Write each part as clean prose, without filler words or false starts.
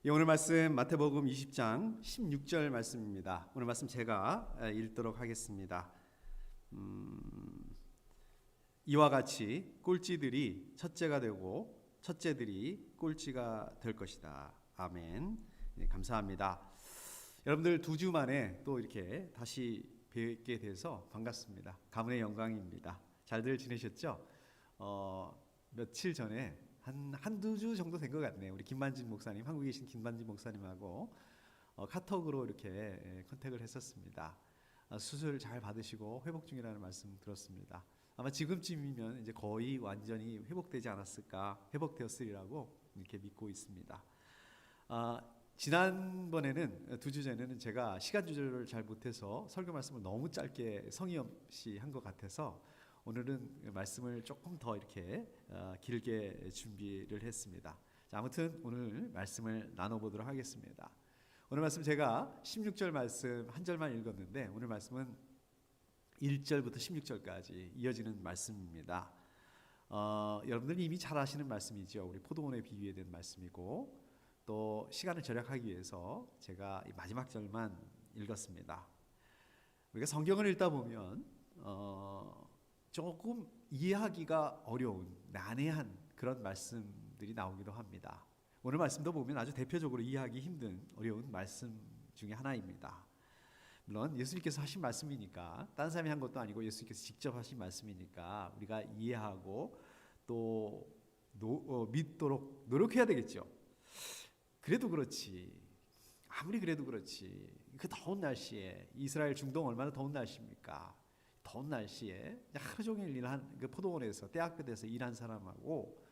예, 오늘 말씀 마태복음 20장 16절 말씀입니다. 오늘 말씀 제가 읽도록 하겠습니다. 이와 같이 꼴찌들이 첫째가 되고 첫째들이 꼴찌가 될 것이다. 아멘. 네, 감사합니다. 여러분들 2주 만에 또 이렇게 다시 뵙게 돼서 반갑습니다. 가문의 영광입니다. 잘들 지내셨죠? 며칠 전에 한두 주 정도 된 것 같네요. 우리 김만진 목사님, 한국에 계신 김만진 목사님하고 카톡으로 이렇게 컨택을 했었습니다. 수술 잘 받으시고 회복 중이라는 말씀 들었습니다. 아마 지금쯤이면 이제 거의 완전히 회복되지 않았을까, 회복되었으리라고 이렇게 믿고 있습니다. 지난번에는 2주 전에는 제가 시간 조절을 잘 못해서 설교 말씀을 너무 짧게 성의 없이 한 것 같아서 오늘은 말씀을 조금 더 이렇게 길게 준비를 했습니다. 자, 아무튼 오늘 말씀을 나눠보도록 하겠습니다. 오늘 말씀 제가 16절 말씀 한 절만 읽었는데 오늘 말씀은 1절부터 16절까지 이어지는 말씀입니다. 여러분들이 이미 잘 아시는 말씀이죠. 우리 포도원의 비유에 대한 말씀이고 또 시간을 절약하기 위해서 제가 이 마지막 절만 읽었습니다. 우리가 성경을 읽다 보면 조금 이해하기가 어려운 난해한 그런 말씀들이 나오기도 합니다. 오늘 말씀도 보면 아주 대표적으로 이해하기 힘든 어려운 말씀 중에 하나입니다. 물론 예수님께서 하신 말씀이니까 딴 사람이 한 것도 아니고 예수님께서 직접 하신 말씀이니까 우리가 이해하고 또 믿도록 노력해야 되겠죠. 그래도 그렇지, 아무리 그래도 그렇지, 그 더운 날씨에 이스라엘 중동 얼마나 더운 날씨입니까? 더운 날씨에 하루 종일 일한 그 포도원에서 대학교에서 일한 사람하고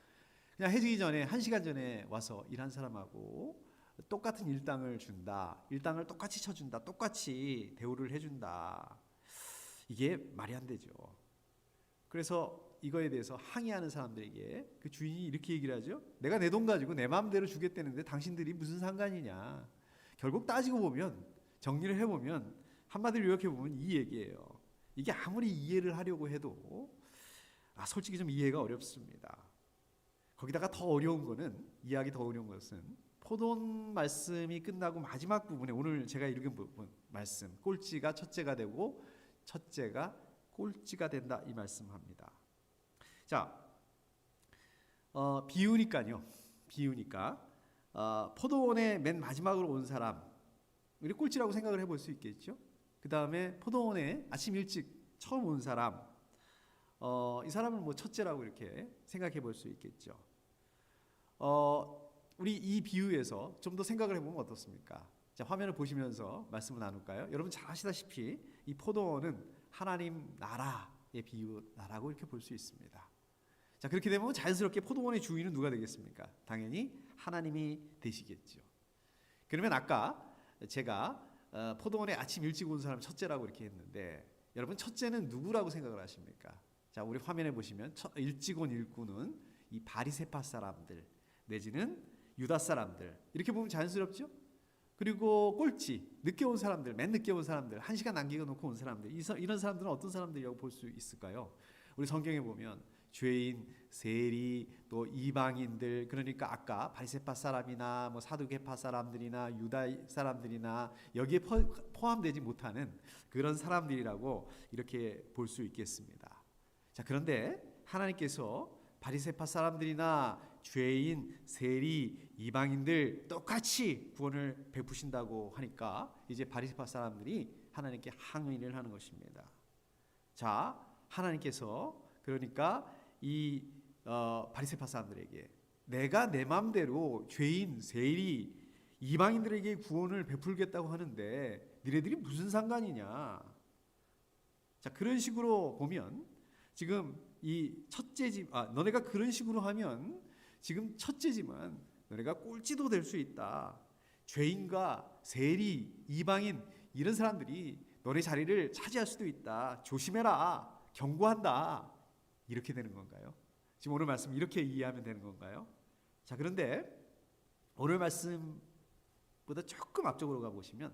그냥 해지기 전에 1시간 전에 와서 일한 사람하고 똑같은 일당을 준다, 일당을 똑같이 쳐준다, 똑같이 대우를 해준다, 이게 말이 안 되죠. 그래서 이거에 대해서 항의하는 사람들에게 그 주인이 이렇게 얘기를 하죠. 내가 내 돈 가지고 내 마음대로 주겠다는데 당신들이 무슨 상관이냐. 결국 따지고 보면, 정리를 해보면, 한마디로 요약해보면 이 얘기예요. 이게 아무리 이해를 하려고 해도 솔직히 좀 이해가 어렵습니다. 거기다가 더 어려운 거는, 이해하기 더 어려운 것은 포도원 말씀이 끝나고 마지막 부분에 오늘 제가 읽은 부분 말씀, 꼴찌가 첫째가 되고 첫째가 꼴찌가 된다, 이 말씀합니다. 자, 비유니까 포도원의 맨 마지막으로 온 사람, 우리 꼴찌라고 생각을 해볼 수 있겠죠. 그 다음에 포도원에 아침 일찍 처음 온 사람, 이 사람을 뭐 첫째라고 이렇게 생각해 볼 수 있겠죠. 우리 이 비유에서 좀 더 생각을 해보면 어떻습니까? 자, 화면을 보시면서 말씀을 나눌까요? 여러분 잘 아시다시피 이 포도원은 하나님 나라의 비유라고 이렇게 볼 수 있습니다. 자, 그렇게 되면 자연스럽게 포도원의 주인은 누가 되겠습니까? 당연히 하나님이 되시겠죠. 그러면 아까 제가 포도원에 아침 일찍 온 사람 첫째라고 이렇게 했는데 여러분 첫째는 누구라고 생각을 하십니까? 자, 우리 화면에 보시면 일찍 온 일꾼은 이 바리새파 사람들 내지는 유다 사람들, 이렇게 보면 자연스럽죠? 그리고 꼴찌, 늦게 온 사람들, 맨 늦게 온 사람들, 1시간 남기고 놓고 온 사람들, 이런 사람들은 어떤 사람들이라고 볼 수 있을까요? 우리 성경에 보면 죄인, 세리, 또 이방인들, 그러니까 아까 바리새파 사람이나 뭐 사두개파 사람들이나 유다 사람들이나 여기에 포함되지 못하는 그런 사람들이라고 이렇게 볼 수 있겠습니다. 자, 그런데 하나님께서 바리새파 사람들이나 죄인, 세리, 이방인들 똑같이 구원을 베푸신다고 하니까 이제 바리새파 사람들이 하나님께 항의를 하는 것입니다. 자, 하나님께서 그러니까 이 바리새파 사람들에게 내가 내 마음대로 죄인, 세리, 이방인들에게 구원을 베풀겠다고 하는데 니네들이 무슨 상관이냐. 자, 그런 식으로 보면 지금 이 너네가 그런 식으로 하면 지금 첫째지만 너네가 꼴찌도 될 수 있다. 죄인과 세리, 이방인 이런 사람들이 너네 자리를 차지할 수도 있다. 조심해라. 경고한다. 이렇게 되는 건가요? 지금 오늘 말씀 이렇게 이해하면 되는 건가요? 자, 그런데 오늘 말씀보다 조금 앞쪽으로 가보시면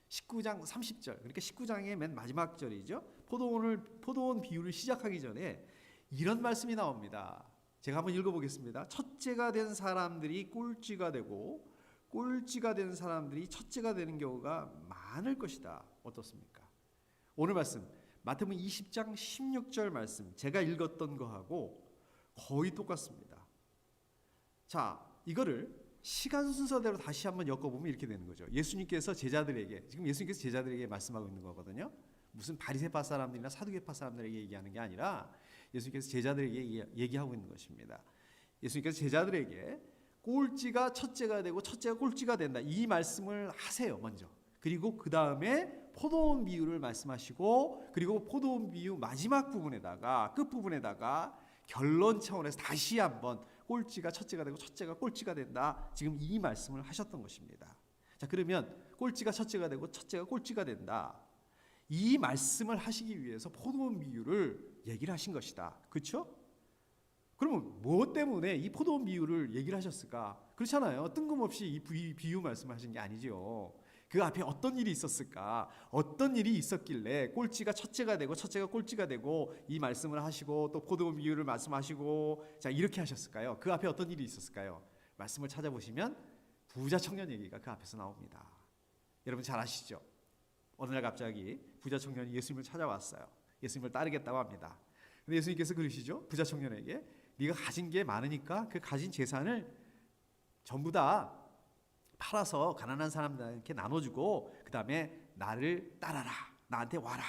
19장 30절, 그러니까 19장의 맨 마지막 절이죠. 포도원 비유를 시작하기 전에 이런 말씀이 나옵니다. 제가 한번 읽어보겠습니다. 첫째가 된 사람들이 꼴찌가 되고 꼴찌가 되는 사람들이 첫째가 되는 경우가 많을 것이다. 어떻습니까? 오늘 말씀 마태복음 20장 16절 말씀 제가 읽었던 거하고 거의 똑같습니다. 자, 이거를 시간 순서대로 다시 한번 엮어보면 이렇게 되는 거죠. 예수님께서 제자들에게, 지금 예수님께서 제자들에게 말씀하고 있는 거거든요. 무슨 바리새파 사람들이나 사두개파 사람들에게 얘기하는 게 아니라 예수님께서 제자들에게 얘기하고 있는 것입니다. 예수님께서 제자들에게 꼴찌가 첫째가 되고 첫째가 꼴찌가 된다, 이 말씀을 하세요 먼저. 그리고 그 다음에 포도원 비유를 말씀하시고, 그리고 포도원 비유 마지막 부분에다가 끝부분에다가 결론 차원에서 다시 한번 꼴찌가 첫째가 되고 첫째가 꼴찌가 된다, 지금 이 말씀을 하셨던 것입니다. 자, 그러면 꼴찌가 첫째가 되고 첫째가 꼴찌가 된다, 이 말씀을 하시기 위해서 포도원 비유를 얘기를 하신 것이다. 그렇죠? 그러면 뭐 때문에 이 포도원 비유를 얘기를 하셨을까? 그렇잖아요. 뜬금없이 이 비유 말씀하신 게 아니죠. 그 앞에 어떤 일이 있었을까? 어떤 일이 있었길래 꼴찌가 첫째가 되고 첫째가 꼴찌가 되고 이 말씀을 하시고 또 포도원 비유를 말씀하시고, 자, 이렇게 하셨을까요? 그 앞에 어떤 일이 있었을까요? 말씀을 찾아보시면 부자 청년 얘기가 그 앞에서 나옵니다. 여러분 잘 아시죠? 어느 날 갑자기 부자 청년이 예수님을 찾아왔어요. 예수님을 따르겠다고 합니다. 근데 예수님께서 그러시죠? 부자 청년에게 네가 가진 게 많으니까 그 가진 재산을 전부 다 팔아서 가난한 사람들한테 나눠주고 그 다음에 나를 따라라, 나한테 와라.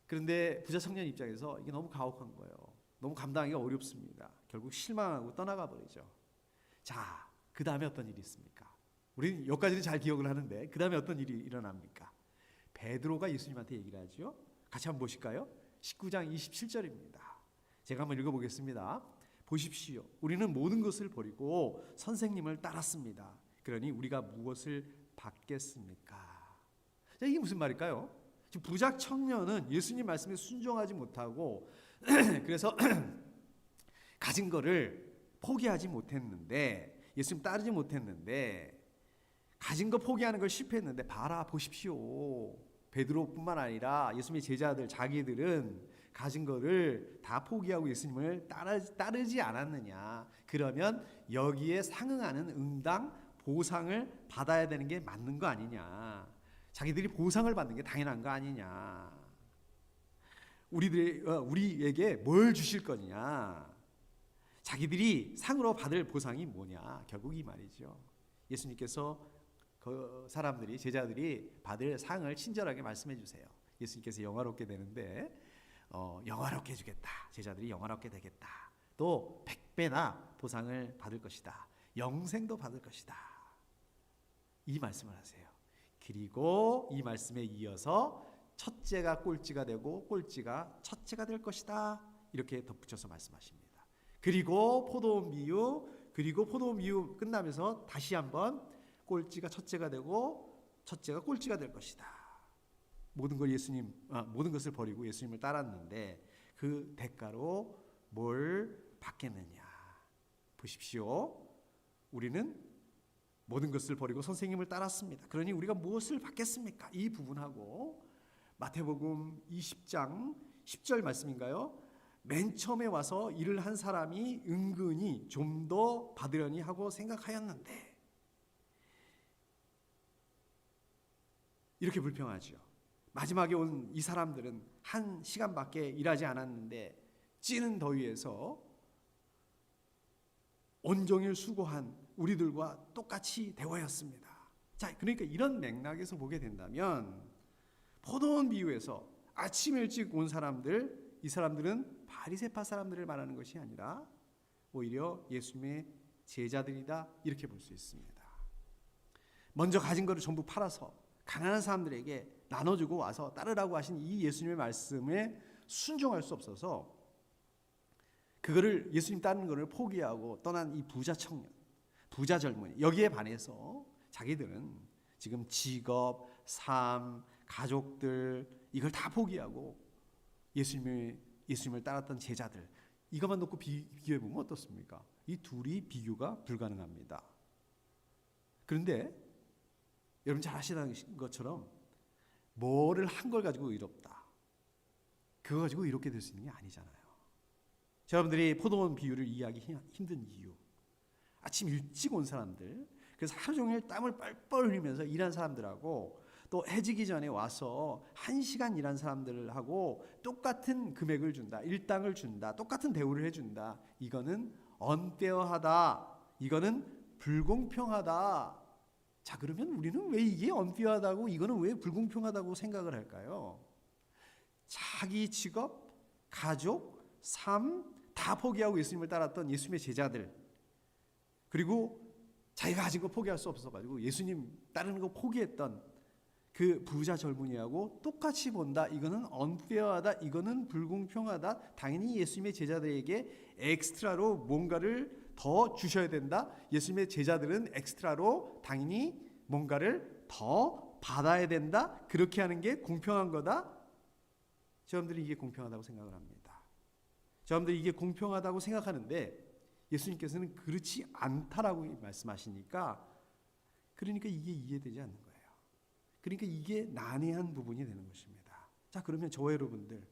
그런데 부자 청년 입장에서 이게 너무 가혹한 거예요. 너무 감당하기가 어렵습니다. 결국 실망하고 떠나가 버리죠. 자, 그 다음에 어떤 일이 있습니까? 우리는 여기까지는 잘 기억을 하는데 그 다음에 어떤 일이 일어납니까? 베드로가 예수님한테 얘기를 하죠. 같이 한번 보실까요? 19장 27절입니다. 제가 한번 읽어보겠습니다. 보십시오. 우리는 모든 것을 버리고 선생님을 따랐습니다. 그러니 우리가 무엇을 받겠습니까? 자, 이게 무슨 말일까요? 지금 부자 청년은 예수님 말씀에 순종하지 못하고 그래서 가진 거를 포기하지 못했는데, 예수님 따르지 못했는데, 가진 거 포기하는 걸 실패했는데, 봐라 보십시오. 베드로뿐만 아니라 예수님의 제자들 자기들은 가진 거를 다 포기하고 예수님을 따르지 않았느냐. 그러면 여기에 상응하는 응당 보상을 받아야 되는 게 맞는 거 아니냐. 자기들이 보상을 받는 게 당연한 거 아니냐. 우리에게 뭘 주실 거냐. 자기들이 상으로 받을 보상이 뭐냐. 결국 이 말이죠. 예수님께서 그 사람들이, 제자들이 받을 상을 친절하게 말씀해 주세요. 예수님께서 영화롭게 되는데 영화롭게 해주겠다. 제자들이 영화롭게 되겠다. 또 100배나 보상을 받을 것이다. 영생도 받을 것이다. 이 말씀을 하세요. 그리고 이 말씀에 이어서 첫째가 꼴찌가 되고 꼴찌가 첫째가 될 것이다. 이렇게 덧붙여서 말씀하십니다. 그리고 포도원 비유 끝나면서 다시 한번 꼴찌가 첫째가 되고 첫째가 꼴찌가 될 것이다. 모든 것을 버리고 예수님을 따랐는데 그 대가로 뭘 받겠느냐. 보십시오. 우리는 모든 것을 버리고 선생님을 따랐습니다. 그러니 우리가 무엇을 받겠습니까? 이 부분하고 마태복음 20장 10절 말씀인가요? 맨 처음에 와서 일을 한 사람이 은근히 좀 더 받으려니 하고 생각하였는데, 이렇게 불평하죠. 마지막에 온 이 사람들은 한 시간밖에 일하지 않았는데 찌는 더위에서 온종일 수고한 우리들과 똑같이 대화였습니다. 자, 그러니까 이런 맥락에서 보게 된다면 포도원 비유에서 아침 일찍 온 사람들, 이 사람들은 바리새파 사람들을 말하는 것이 아니라 오히려 예수님의 제자들이다, 이렇게 볼 수 있습니다. 먼저 가진 것을 전부 팔아서 가난한 사람들에게 나눠주고 와서 따르라고 하신 이 예수님의 말씀에 순종할 수 없어서 그거를, 예수님 따르는 것을 포기하고 떠난 이 부자 청년, 부자 젊은이, 여기에 반해서 자기들은 지금 직업, 삶, 가족들, 이걸 다 포기하고 예수님을 따랐던 제자들, 이것만 놓고 비교해 보면 어떻습니까? 이 둘이 비교가 불가능합니다. 그런데 여러분 잘 아시는 것처럼 뭐를 한 걸 가지고 의롭다, 그거 가지고 이렇게 될 수 있는 게 아니잖아요. 여러분들이 포도원 비유를 이해하기 힘든 이유, 아침 일찍 온 사람들, 그래서 하루 종일 땀을 뻘뻘 흘리면서 일한 사람들하고 또 해지기 전에 와서 1시간 일한 사람들하고 똑같은 금액을 준다, 일당을 준다, 똑같은 대우를 해준다. 이거는 언페어하다. 이거는 불공평하다. 자, 그러면 우리는 왜 이게 언페어하다고, 이거는 왜 불공평하다고 생각을 할까요? 자기 직업, 가족, 삶 다 포기하고 예수님을 따랐던 예수님의 제자들, 그리고 자기가 가진 거 포기할 수 없어가지고 예수님 따르는 거 포기했던 그 부자 젊은이하고 똑같이 본다. 이거는 언페어하다. 이거는 불공평하다. 당연히 예수님의 제자들에게 엑스트라로 뭔가를 더 주셔야 된다. 예수님의 제자들은 엑스트라로 당연히 뭔가를 더 받아야 된다. 그렇게 하는 게 공평한 거다. 저놈들이 이게 공평하다고 생각을 합니다. 저놈들이 이게 공평하다고 생각하는데 예수님께서는 그렇지 않다라고 말씀하시니까, 그러니까 이게 이해되지 않는 거예요. 그러니까 이게 난해한 부분이 되는 것입니다. 자, 그러면 저와 여러분들은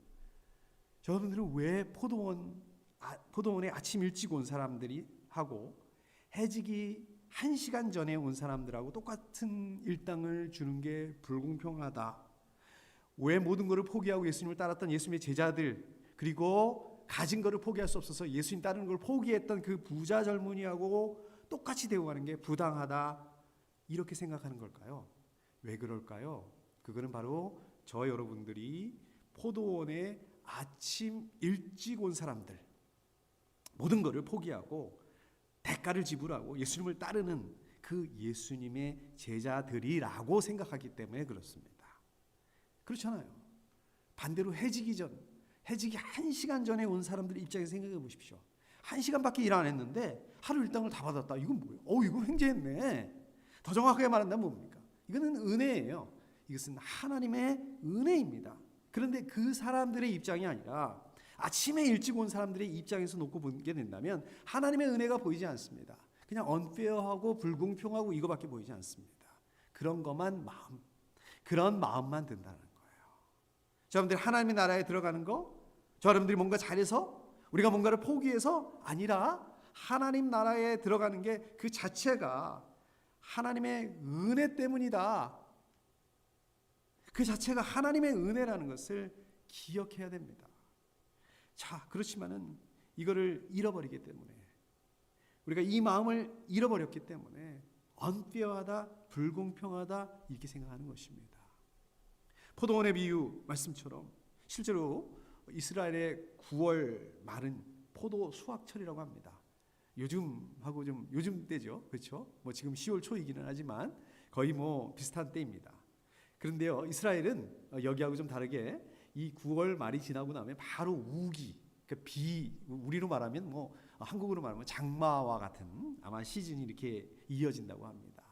왜 포도원에 아침 일찍 온 사람들이 하고 해지기 1시간 전에 온 사람들하고 똑같은 일당을 주는 게 불공평하다? 왜 모든 것을 포기하고 예수님을 따랐던 예수님의 제자들, 그리고 가진 것을 포기할 수 없어서 예수님 따르는 걸 포기했던 그 부자 젊은이하고 똑같이 대우하는 게 부당하다, 이렇게 생각하는 걸까요? 왜 그럴까요? 그거는 바로 저 여러분들이 포도원에 아침 일찍 온 사람들, 모든 것을 포기하고 대가를 지불하고 예수님을 따르는 그 예수님의 제자들이라고 생각하기 때문에 그렇습니다. 그렇잖아요. 반대로 해지기 1시간 전에 온 사람들 입장에서 생각해 보십시오. 1시간밖에 일 안 했는데 하루 일당을 다 받았다. 이건 뭐예요? 이거 횡재했네. 더 정확하게 말한다면 뭡니까? 이거는 은혜예요. 이것은 하나님의 은혜입니다. 그런데 그 사람들의 입장이 아니라 아침에 일찍 온 사람들의 입장에서 놓고 보게 된다면 하나님의 은혜가 보이지 않습니다. 그냥 언페어하고 불공평하고 이거밖에 보이지 않습니다. 그런 마음만 든다는 거예요. 여러분들 하나님의 나라에 들어가는 거, 여러분들이 뭔가 잘해서 우리가 뭔가를 포기해서 아니라 하나님 나라에 들어가는 게 그 자체가 하나님의 은혜 때문이다. 그 자체가 하나님의 은혜라는 것을 기억해야 됩니다. 자, 그렇지만은 이거를 잃어버리기 때문에, 우리가 이 마음을 잃어버렸기 때문에 언페어하다, 불공평하다 이렇게 생각하는 것입니다. 포도원의 비유 말씀처럼 실제로 이스라엘의 9월 말은 포도 수확철이라고 합니다. 요즘하고 좀 요즘 때죠, 그렇죠? 지금 10월 초이기는 하지만 거의 비슷한 때입니다. 그런데요, 이스라엘은 여기하고 좀 다르게 이 9월 말이 지나고 나면 바로 우기, 그러니까 우리로 말하면 한국으로 말하면 장마와 같은 아마 시즌이 이렇게 이어진다고 합니다.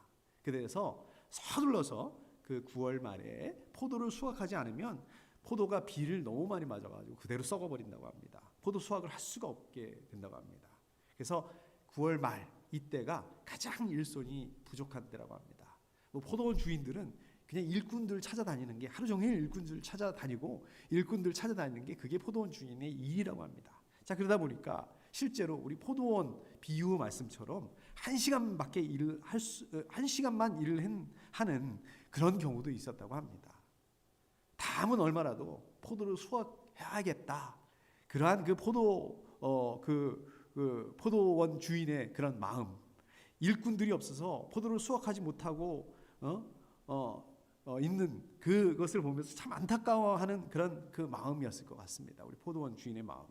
그래서 서둘러서 그 9월 말에 포도를 수확하지 않으면 포도가 비를 너무 많이 맞아가지고 그대로 썩어버린다고 합니다. 포도 수확을 할 수가 없게 된다고 합니다. 그래서 9월 말 이때가 가장 일손이 부족한 때라고 합니다. 포도원 주인들은 그냥 일꾼들 찾아다니는 게, 하루 종일 일꾼들 찾아다니고 일꾼들 찾아다니는 게 그게 포도원 주인의 일이라고 합니다. 자, 그러다 보니까 실제로 우리 포도원 비유 말씀처럼 1시간만 일을 하는 그런 경우도 있었다고 합니다. 다음은 얼마라도 포도를 수확해야겠다. 그러한 그 포도원 주인의 그런 마음, 일꾼들이 없어서 포도를 수확하지 못하고 있는 그것을 보면서 참 안타까워하는 그런 그 마음이었을 것 같습니다. 우리 포도원 주인의 마음이.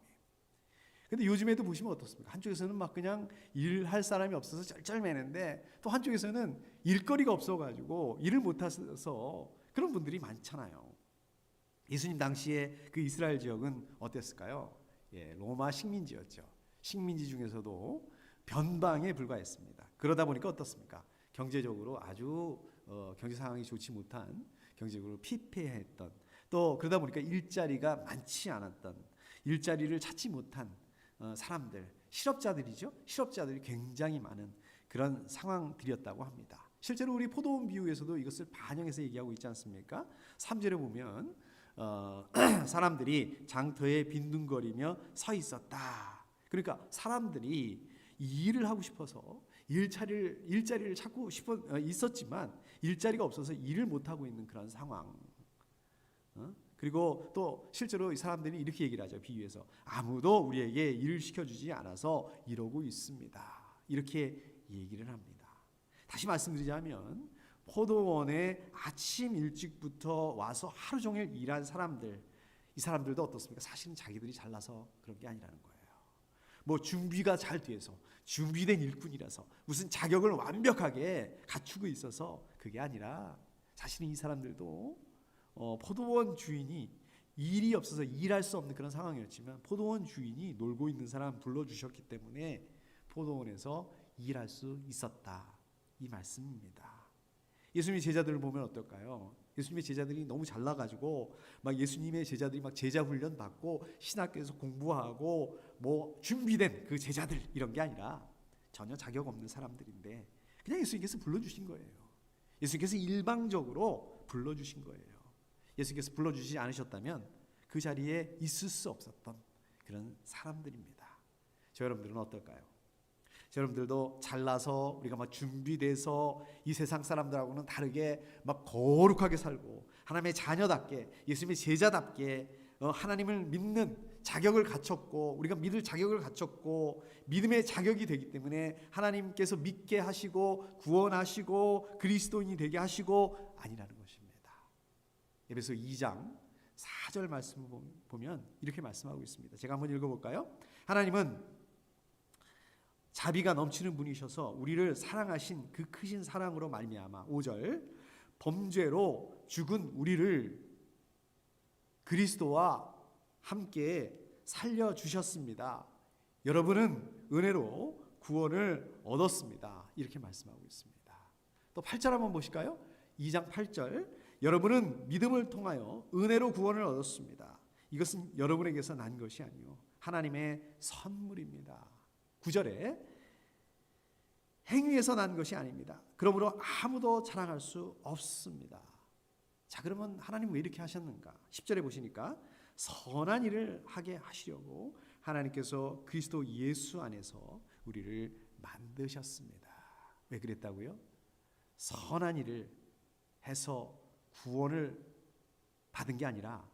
근데 요즘에도 보시면 어떻습니까? 한쪽에서는 막 그냥 일할 사람이 없어서 쩔쩔매는데 또 한쪽에서는 일거리가 없어가지고 일을 못해서 그런 분들이 많잖아요. 예수님 당시에 그 이스라엘 지역은 어땠을까요? 로마 식민지였죠. 식민지 중에서도 변방에 불과했습니다. 그러다 보니까 어떻습니까? 경제적으로 아주 경제 상황이 좋지 못한, 경제적으로 피폐했던, 또 그러다 보니까 일자리가 많지 않았던, 일자리를 찾지 못한 사람들, 실업자들이죠. 실업자들이 굉장히 많은 그런 상황들이었다고 합니다. 실제로 우리 포도원 비유에서도 이것을 반영해서 얘기하고 있지 않습니까? 3절에 보면 사람들이 장터에 빈둥거리며 서 있었다. 그러니까 사람들이 일을 하고 싶어서 일자리를 찾고 있었지만 일자리가 없어서 일을 못하고 있는 그런 상황. 그리고 또 실제로 이 사람들이 이렇게 얘기를 하죠. 비유해서 아무도 우리에게 일을 시켜주지 않아서 이러고 있습니다. 이렇게 얘기를 합니다. 다시 말씀드리자면 포도원에 아침 일찍부터 와서 하루 종일 일한 사람들, 이 사람들도 어떻습니까? 사실은 자기들이 잘나서 그런 게 아니라는 거예요. 뭐 준비가 잘 돼서 준비된 일꾼이라서 무슨 자격을 완벽하게 갖추고 있어서 그게 아니라 사실은 이 사람들도 포도원 주인이 일이 없어서 일할 수 없는 그런 상황이었지만 포도원 주인이 놀고 있는 사람 불러주셨기 때문에 포도원에서 일할 수 있었다, 이 말씀입니다. 예수님의 제자들을 보면 어떨까요? 예수님의 제자들이 너무 잘나가지고 막 예수님의 제자들이 막 제자 훈련 받고 신학교에서 공부하고 뭐 준비된 그 제자들 이런 게 아니라 전혀 자격 없는 사람들인데 그냥 예수님께서 불러주신 거예요. 예수님께서 일방적으로 불러주신 거예요. 예수님께서 불러주시지 않으셨다면 그 자리에 있을 수 없었던 그런 사람들입니다. 저 여러분들은 어떨까요? 저 여러분들도 잘나서 우리가 막 준비돼서 이 세상 사람들하고는 다르게 막 거룩하게 살고 하나님의 자녀답게 예수님의 제자답게 하나님을 믿는 자격을 갖췄고 우리가 믿을 자격을 갖췄고 믿음의 자격이 되기 때문에 하나님께서 믿게 하시고 구원하시고 그리스도인이 되게 하시고 아니라는 것입니다. 에베소 2장 4절 말씀을 보면 이렇게 말씀하고 있습니다. 제가 한번 읽어볼까요? 하나님은 자비가 넘치는 분이셔서 우리를 사랑하신 그 크신 사랑으로 말미암아 5절 범죄로 죽은 우리를 그리스도와 함께 살려주셨습니다. 여러분은 은혜로 구원을 얻었습니다. 이렇게 말씀하고 있습니다. 또 8절 한번 보실까요? 2장 8절 여러분은 믿음을 통하여 은혜로 구원을 얻었습니다. 이것은 여러분에게서 난 것이 아니요 하나님의 선물입니다. 9절에 행위에서 난 것이 아닙니다. 그러므로 아무도 자랑할 수 없습니다. 자, 그러면 하나님 왜 이렇게 하셨는가? 10절에 보시니까 선한 일을 하게 하시려고 하나님께서 그리스도 예수 안에서 우리를 만드셨습니다. 왜 그랬다고요? 선한 일을 해서 구원을 받은 게 아니라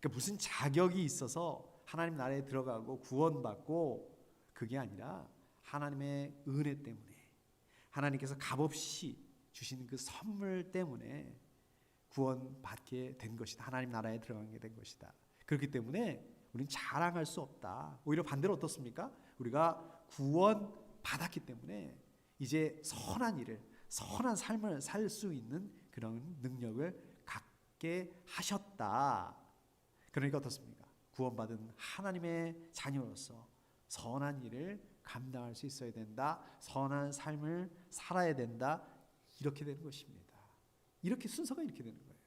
그러니까 무슨 자격이 있어서 하나님 나라에 들어가고 구원받고 그게 아니라 하나님의 은혜 때문에 하나님께서 값없이 주신 그 선물 때문에 구원받게 된 것이다. 하나님 나라에 들어가게 된 것이다. 그렇기 때문에 우리는 자랑할 수 없다. 오히려 반대로 어떻습니까? 우리가 구원받았기 때문에 이제 선한 일을 선한 삶을 살 수 있는 그런 능력을 갖게 하셨다. 그러니까 어떻습니까? 구원받은 하나님의 자녀로서 선한 일을 감당할 수 있어야 된다. 선한 삶을 살아야 된다. 이렇게 되는 것입니다. 이렇게 순서가 이렇게 되는 거예요.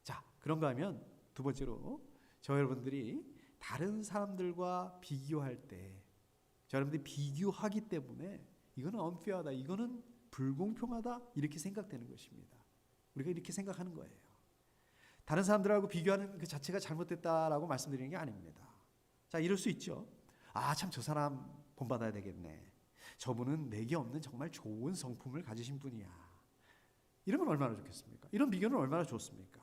자, 그런가 하면 두 번째로 저 여러분들이 다른 사람들과 비교할 때 저 여러분들이 비교하기 때문에 이거는 unfair하다. 이거는 불공평하다. 이렇게 생각되는 것입니다. 우리가 이렇게 생각하는 거예요. 다른 사람들하고 비교하는 그 자체가 잘못됐다라고 말씀드리는 게 아닙니다. 자, 이럴 수 있죠. 아, 참 저 사람 본받아야 되겠네. 저분은 내게 없는 정말 좋은 성품을 가지신 분이야. 이러면 얼마나 좋겠습니까? 이런 비교는 얼마나 좋습니까?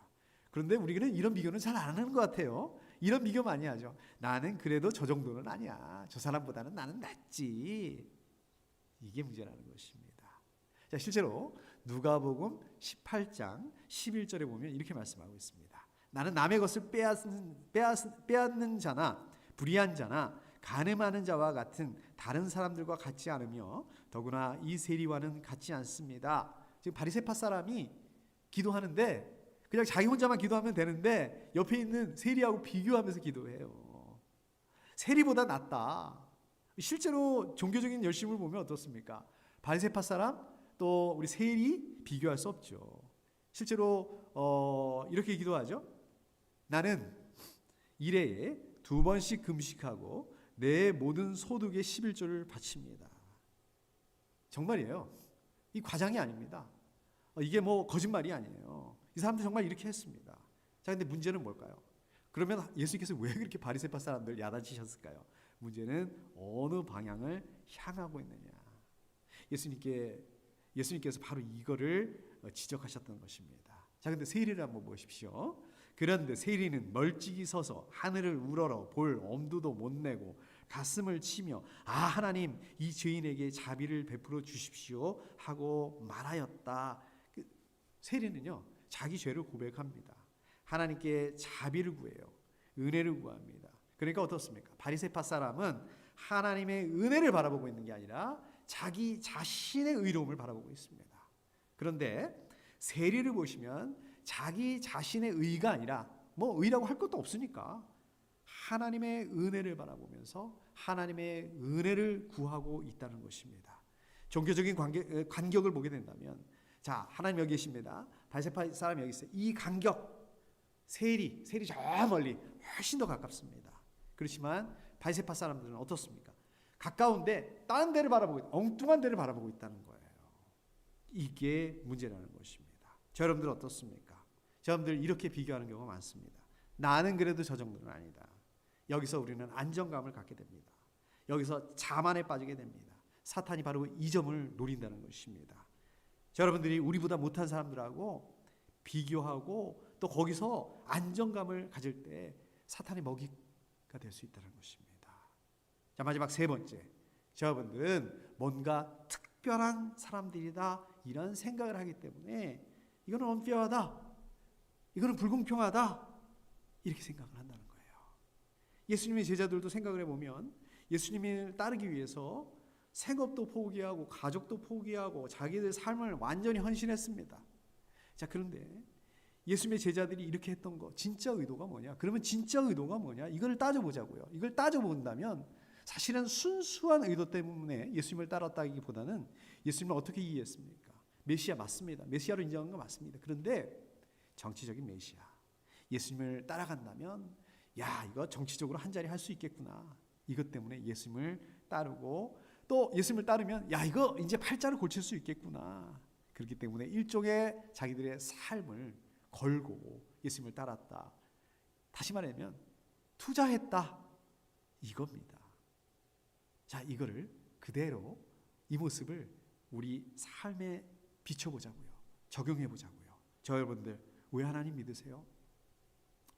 그런데 우리는 이런 비교는 잘 안 하는 것 같아요. 이런 비교 많이 하죠. 나는 그래도 저 정도는 아니야. 저 사람보다는 나는 낫지. 이게 문제라는 것입니다. 자, 실제로 누가복음 18장 11절에 보면 이렇게 말씀하고 있습니다. 나는 남의 것을 빼앗는 자나 불의한 자나 간음하는 자와 같은 다른 사람들과 같지 않으며 더구나 이 세리와는 같지 않습니다. 지금 바리새파 사람이 기도하는데 그냥 자기 혼자만 기도하면 되는데 옆에 있는 세리하고 비교하면서 기도해요. 세리보다 낫다. 실제로 종교적인 열심을 보면 어떻습니까? 바리새파 사람 또 우리 세리 비교할 수 없죠. 실제로 이렇게 기도하죠. 나는 일해에 2번씩 금식하고 내 모든 소득의 11조를 바칩니다. 정말이에요. 이 과장이 아닙니다. 이게 뭐 거짓말이 아니에요. 이 사람들 정말 이렇게 했습니다. 자, 근데 문제는 뭘까요? 그러면 예수님께서 왜 그렇게 바리새파 사람들 야단치셨을까요? 문제는 어느 방향을 향하고 있느냐. 예수님께서 바로 이거를 지적하셨던 것입니다. 자, 근데 세리를 한번 보십시오. 그런데 세리는 멀찍이 서서 하늘을 우러러 볼 엄두도 못 내고 가슴을 치며 하나님, 이 죄인에게 자비를 베풀어 주십시오 하고 말하였다. 세리는요, 자기 죄를 고백합니다. 하나님께 자비를 구해요. 은혜를 구합니다. 그러니까 어떻습니까? 바리새파 사람은 하나님의 은혜를 바라보고 있는 게 아니라 자기 자신의 의로움을 바라보고 있습니다. 그런데 세리를 보시면 자기 자신의 의가 아니라 의라고 할 것도 없으니까 하나님의 은혜를 바라보면서 하나님의 은혜를 구하고 있다는 것입니다. 종교적인 간격을 보게 된다면, 자, 하나님 여기 계십니다. 바리새파 사람이 여기 있어요. 이 간격, 세리 저 멀리 훨씬 더 가깝습니다. 그렇지만 바리새파 사람들은 어떻습니까? 가까운데 다른 데를 바라보고, 엉뚱한 데를 바라보고 있다는 거예요. 이게 문제라는 것입니다. 저 여러분들 어떻습니까? 저 여러분들 이렇게 비교하는 경우가 많습니다. 나는 그래도 저 정도는 아니다. 여기서 우리는 안정감을 갖게 됩니다. 여기서 자만에 빠지게 됩니다. 사탄이 바로 이 점을 노린다는 것입니다. 저 여러분들이 우리보다 못한 사람들하고 비교하고 또 거기서 안정감을 가질 때 사탄의 먹이가 될 수 있다는 것입니다. 자, 마지막 세 번째, 여러분들은 뭔가 특별한 사람들이다 이런 생각을 하기 때문에 이거는 unfair하다, 이거는 불공평하다 이렇게 생각을 한다는 거예요. 예수님의 제자들도 생각을 해보면 예수님을 따르기 위해서 생업도 포기하고 가족도 포기하고 자기들 삶을 완전히 헌신했습니다. 자, 그런데 예수님의 제자들이 이렇게 했던 거 진짜 의도가 뭐냐? 그러면 진짜 의도가 뭐냐? 이걸 따져보자고요. 이걸 따져본다면 사실은 순수한 의도 때문에 예수님을 따랐다기보다는 예수님을 어떻게 이해했습니까? 메시아 맞습니다. 메시아로 인정한 거 맞습니다. 그런데 정치적인 메시아, 예수님을 따라간다면 이거 정치적으로 한 자리 할 수 있겠구나. 이것 때문에 예수님을 따르고 또 예수님을 따르면 이거 이제 팔자를 고칠 수 있겠구나. 그렇기 때문에 일종의 자기들의 삶을 걸고 예수님을 따랐다. 다시 말하면 투자했다 이겁니다. 자, 이거를 그대로 이 모습을 우리 삶에 비춰보자고요. 적용해보자고요. 저 여러분들 왜 하나님 믿으세요?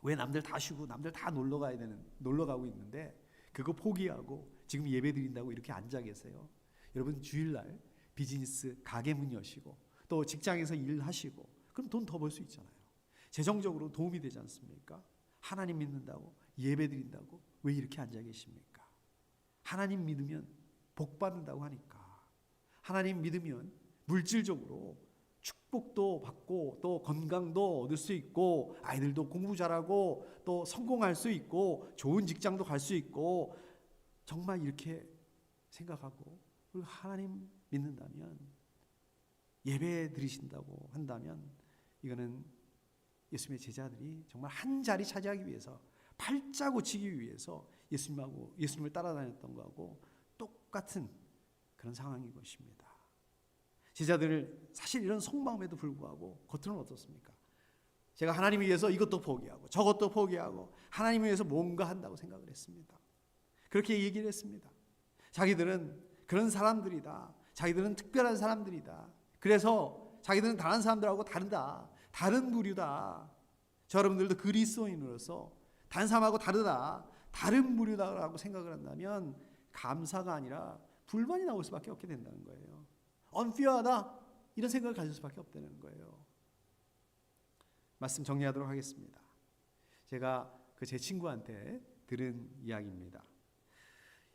왜 남들 다 쉬고 남들 다 놀러 가고 있는데 그거 포기하고 지금 예배 드린다고 이렇게 앉아 계세요? 여러분 주일날 비즈니스 가게 문 여시고 또 직장에서 일하시고 그럼 돈 더 벌 수 있잖아요. 재정적으로 도움이 되지 않습니까? 하나님 믿는다고 예배 드린다고 왜 이렇게 앉아 계십니까? 하나님 믿으면 복 받는다고 하니까, 하나님 믿으면 물질적으로 축복도 받고 또 건강도 얻을 수 있고 아이들도 공부 잘하고 또 성공할 수 있고 좋은 직장도 갈 수 있고, 정말 이렇게 생각하고 그리고 하나님 믿는다면, 예배 드리신다고 한다면 이거는 예수님의 제자들이 정말 한 자리 차지하기 위해서 팔자 고치기 위해서 예수님을 따라다녔던 거하고 똑같은 그런 상황인 것입니다. 제자들 사실 이런 속마음에도 불구하고 겉으로는 어떻습니까? 제가 하나님 위해서 이것도 포기하고 저것도 포기하고 하나님 위해서 뭔가 한다고 생각을 했습니다. 그렇게 얘기를 했습니다. 자기들은 그런 사람들이다. 자기들은 특별한 사람들이다. 그래서 자기들은 다른 사람들하고 다르다. 다른 부류다. 저 여러분들도 그리스도인으로서 다른 사람하고 다르다. 다른 부류다라고 생각을 한다면 감사가 아니라 불만이 나올 수밖에 없게 된다는 거예요. unfair하다 이런 생각을 가질 수밖에 없다는 거예요. 말씀 정리하도록 하겠습니다. 제가 제 친구한테 들은 이야기입니다.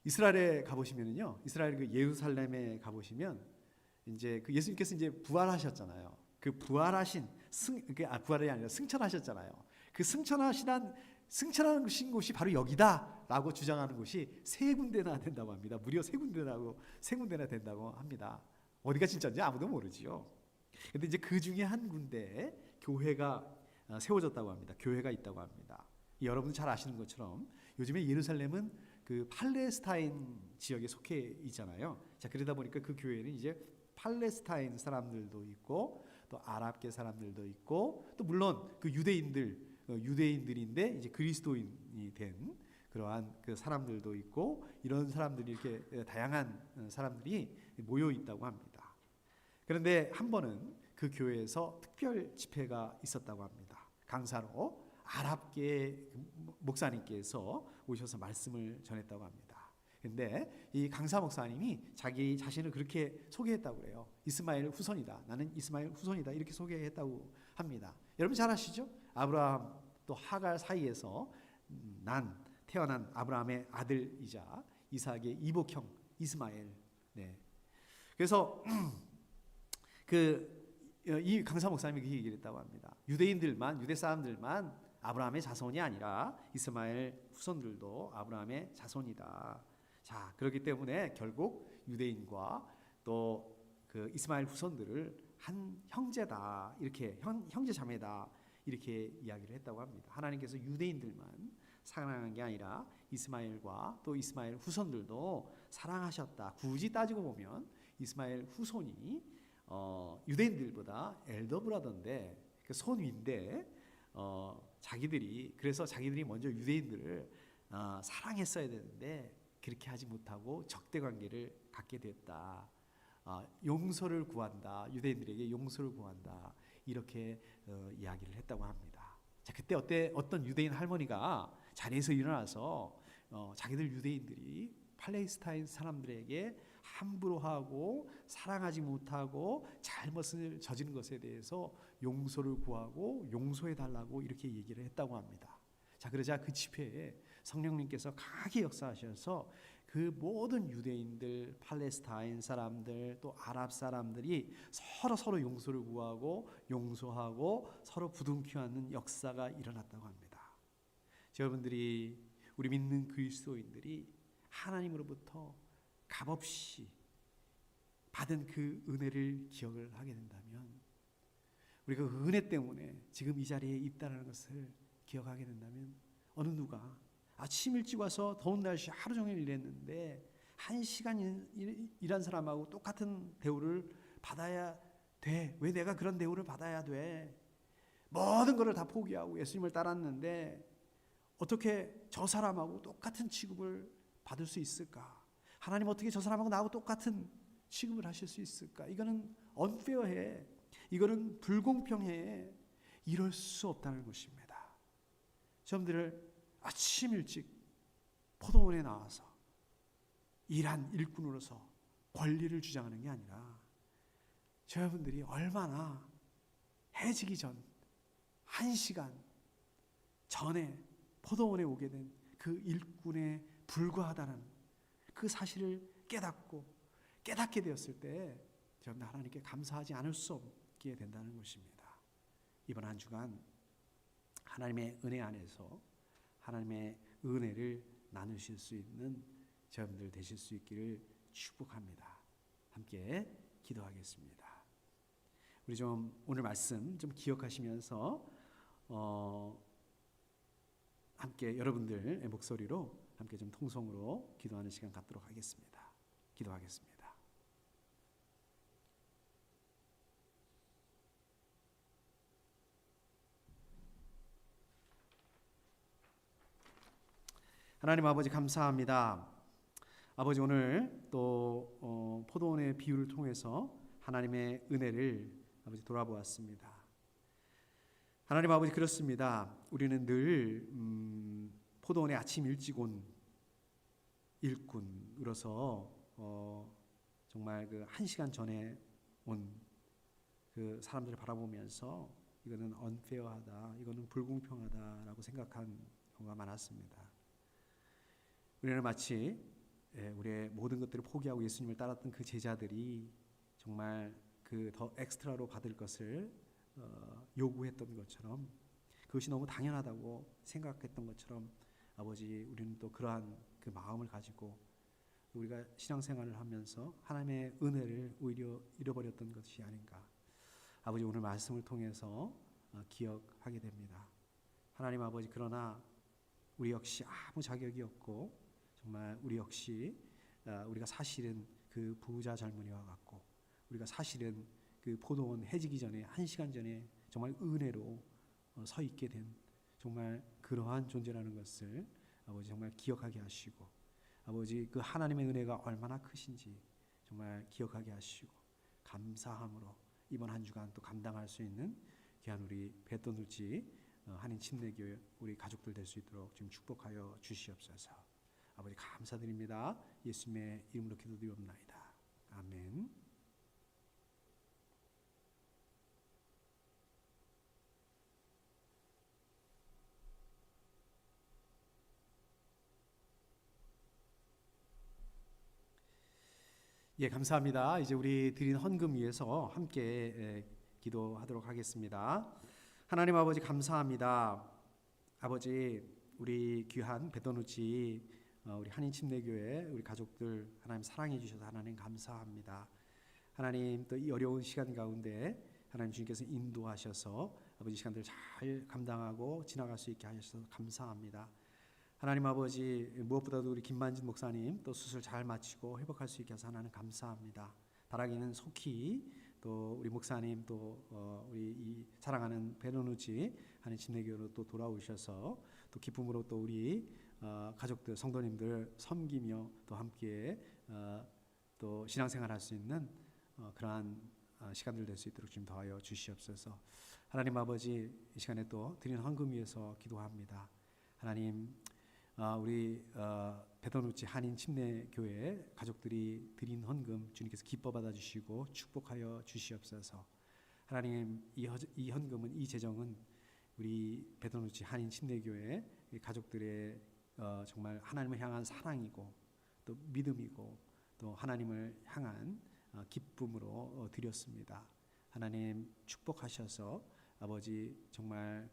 이스라엘에 가보시면요, 이스라엘 예루살렘에 가보시면 이제 예수님께서 이제 부활하셨잖아요. 그 부활하신 부활이 아니라 승천하셨잖아요. 그 승천하신 곳이 바로 여기다라고 주장하는 곳이 3군데나 된다고 합니다. 무려 3군데나 된다고 합니다. 어디가 진짜인지 아무도 모르지요. 근데 이제 그 중에 한 군데에 교회가 세워졌다고 합니다. 교회가 있다고 합니다. 여러분 잘 아시는 것처럼 요즘에 예루살렘은 그 팔레스타인 지역에 속해 있잖아요. 자, 그러다 보니까 그 교회는 이제 팔레스타인 사람들도 있고 또 아랍계 사람들도 있고 또 물론 그 유대인들인데 이제 그리스도인이 된 그러한 그 사람들도 있고 이런 사람들이 이렇게 다양한 사람들이 모여 있다고 합니다. 그런데 한 번은 그 교회에서 특별 집회가 있었다고 합니다. 강사로 아랍계 목사님께서 오셔서 말씀을 전했다고 합니다. 근데 이 강사 목사님이 자기 자신을 그렇게 소개했다고 그래요. 이스마엘 후손이다. 나는 이스마엘 후손이다. 이렇게 소개했다고 합니다. 여러분 잘 아시죠? 아브라함 또 하갈 사이에서 태어난 아브라함의 아들이자 이삭의 이복형 이스마엘. 네. 그래서 이 강사 목사님이 그 얘기를 했다고 합니다. 유대 사람들만 아브라함의 자손이 아니라 이스마엘 후손들도 아브라함의 자손이다. 자, 그렇기 때문에 결국 유대인과 또 그 이스마엘 후손들을 한 형제다. 이렇게 형제 자매다. 이렇게 이야기를 했다고 합니다. 하나님께서 유대인들만 사랑한 게 아니라 이스마엘과 또 이스마엘 후손들도 사랑하셨다. 굳이 따지고 보면 이스마엘 후손이 유대인들보다 엘더 브라더인데 그 손위인데 그래서 자기들이 먼저 유대인들을 사랑했어야 되는데 그렇게 하지 못하고 적대 관계를 갖게 됐다. 용서를 구한다. 유대인들에게 용서를 구한다. 이렇게 이야기를 했다고 합니다. 자, 그때 어떤 유대인 할머니가 자리에서 일어나서 자기들 유대인들이 팔레스타인 사람들에게 함부로 하고 사랑하지 못하고 잘못을 저지른 것에 대해서 용서를 구하고 용서해 달라고 이렇게 얘기를 했다고 합니다. 자, 그러자 그 집회에 성령님께서 강하게 역사하셔서 그 모든 유대인들, 팔레스타인 사람들, 또 아랍 사람들이 서로 용서를 구하고 용서하고 서로 부둥켜 안는 역사가 일어났다고 합니다. 여러분들이 우리 믿는 그리스도인들이 하나님으로부터 값없이 받은 그 은혜를 기억을 하게 된다면 우리가 그 은혜 때문에 지금 이 자리에 있다는 것을 기억하게 된다면 어느 누가 아침 일찍 와서 더운 날씨 하루 종일 일했는데 1시간 일한 사람하고 똑같은 대우를 받아야 돼. 왜 내가 그런 대우를 받아야 돼? 모든 것을 다 포기하고 예수님을 따랐는데 어떻게 저 사람하고 똑같은 취급을 받을 수 있을까? 하나님 어떻게 저 사람하고 나하고 똑같은 취급을 하실 수 있을까? 이거는 unfair해. 이거는 불공평해. 이럴 수 없다는 것입니다. 여러분들을 아침 일찍 포도원에 나와서 일한 일꾼으로서 권리를 주장하는 게 아니라 여러분들이 얼마나 해지기 전 1시간 전에 포도원에 오게 된 그 일꾼에 불과하다는 그 사실을 깨닫게 되었을 때 여러분 하나님께 감사하지 않을 수 없게 된다는 것입니다. 이번 한 주간 하나님의 은혜 안에서 하나님의 은혜를 나누실 수 있는 여러분들 되실 수 있기를 축복합니다. 함께 기도하겠습니다. 우리 좀 오늘 말씀 좀 기억하시면서 함께 여러분들의 목소리로 함께 좀 통성으로 기도하는 시간 갖도록 하겠습니다. 기도하겠습니다. 하나님 아버지 감사합니다. 아버지 오늘 또 포도원의 비유를 통해서 하나님의 은혜를 아버지 돌아보았습니다. 하나님 아버지 그렇습니다. 우리는 늘 포도원에 아침 일찍 온 일꾼으로서 정말 그 1시간 전에 온 그 사람들을 바라보면서 이거는 unfair하다, 이거는 불공평하다라고 생각한 경우가 많았습니다. 우리는 마치 우리의 모든 것들을 포기하고 예수님을 따랐던 그 제자들이 정말 그 더 엑스트라로 받을 것을 요구했던 것처럼 그것이 너무 당연하다고 생각했던 것처럼 아버지 우리는 또 그러한 그 마음을 가지고 우리가 신앙생활을 하면서 하나님의 은혜를 오히려 잃어버렸던 것이 아닌가. 아버지 오늘 말씀을 통해서 기억하게 됩니다. 하나님 아버지 그러나 우리 역시 아무 자격이 없고 정말 우리 역시 우리가 사실은 그 부자 젊은이와 같고 우리가 사실은 그 포도원 해지기 전에 1시간 전에 정말 은혜로 서 있게 된 정말 그러한 존재라는 것을 아버지 정말 기억하게 하시고 아버지 그 하나님의 은혜가 얼마나 크신지 정말 기억하게 하시고 감사함으로 이번 한 주간 또 감당할 수 있는 귀한 우리 뱃돈울지 한인 침례교회 우리 가족들 될 수 있도록 지금 축복하여 주시옵소서. 아버지 감사드립니다. 예수님의 이름으로 기도드리옵나이다. 아멘. 예, 감사합니다. 이제 우리 드린 헌금 위해서 함께 기도하도록 하겠습니다. 하나님 아버지 감사합니다. 아버지 우리 귀한 뱃돈우치 우리 한인 침례교회 우리 가족들 하나님 사랑해 주셔서 하나님 감사합니다. 하나님 또 이 어려운 시간 가운데 하나님 주님께서 인도하셔서 아버지 시간들 잘 감당하고 지나갈 수 있게 하셔서 감사합니다. 하나님 아버지 무엇보다도 우리 김만진 목사님 또 수술 잘 마치고 회복할 수 있게 해서 하나님 감사합니다. 바라기는 속히 또 우리 목사님 또 우리 이 사랑하는 베로누지 한인 침례교회로 또 돌아오셔서 또 기쁨으로 또 우리 가족들 성도님들 섬기며 또 함께 또 신앙생활할 수 있는 그러한 시간들 될 수 있도록 좀 더하여 주시옵소서. 하나님 아버지 이 시간에 또 드리는 헌금 위해서 기도합니다. 하나님 우리 베도누치 한인 침례교회 가족들이 드린 헌금 주님께서 기뻐 받아주시고 축복하여 주시옵소서. 하나님 이 헌금은 이 재정은 우리 베도누치 한인 침례교회 가족들의 정말 하나님을 향한 사랑이고 또 믿음이고 또 하나님을 향한 기쁨으로 드렸습니다. 하나님 축복하셔서 아버지 정말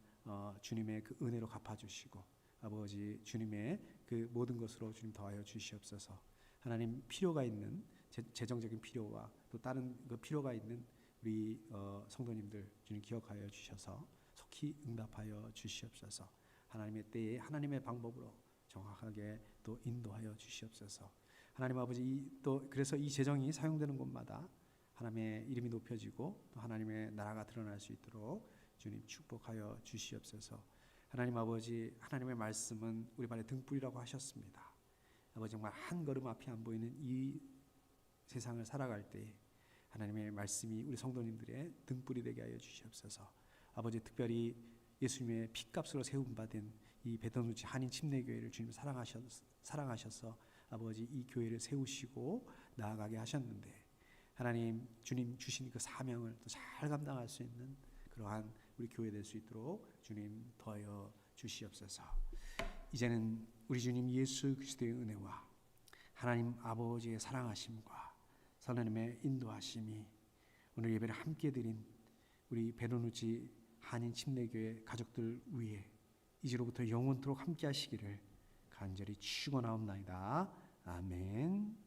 주님의 그 은혜로 갚아주시고 아버지 주님의 그 모든 것으로 주님 더하여 주시옵소서. 하나님 필요가 있는 재정적인 필요와 또 다른 그 필요가 있는 우리 성도님들 주님 기억하여 주셔서 속히 응답하여 주시옵소서. 하나님의 때에 하나님의 방법으로 정확하게 또 인도하여 주시옵소서. 하나님 아버지 또 그래서 이 재정이 사용되는 곳마다 하나님의 이름이 높여지고 또 하나님의 나라가 드러날 수 있도록 주님 축복하여 주시옵소서. 하나님 아버지 하나님의 말씀은 우리 발의 등불이라고 하셨습니다. 아버지 정말 한 걸음 앞이 안 보이는 이 세상을 살아갈 때 하나님의 말씀이 우리 성도님들의 등불이 되게 하여 주시옵소서. 아버지 특별히 예수님의 피값으로 세움받은 이 베도누치 한인 침례교회를 주님 사랑하셔서 아버지 이 교회를 세우시고 나아가게 하셨는데 하나님 주님 주신 그 사명을 또 잘 감당할 수 있는 그러한 우리 교회 될 수 있도록 주님 더하여 주시옵소서. 이제는 우리 주님 예수 그리스도의 은혜와 하나님 아버지의 사랑하심과 하나님의 인도하심이 오늘 예배를 함께 드린 우리 베로누치 한인 침례교회 가족들 위에 이제로부터 영원토록 함께 하시기를 간절히 축원하옵나이다. 아멘.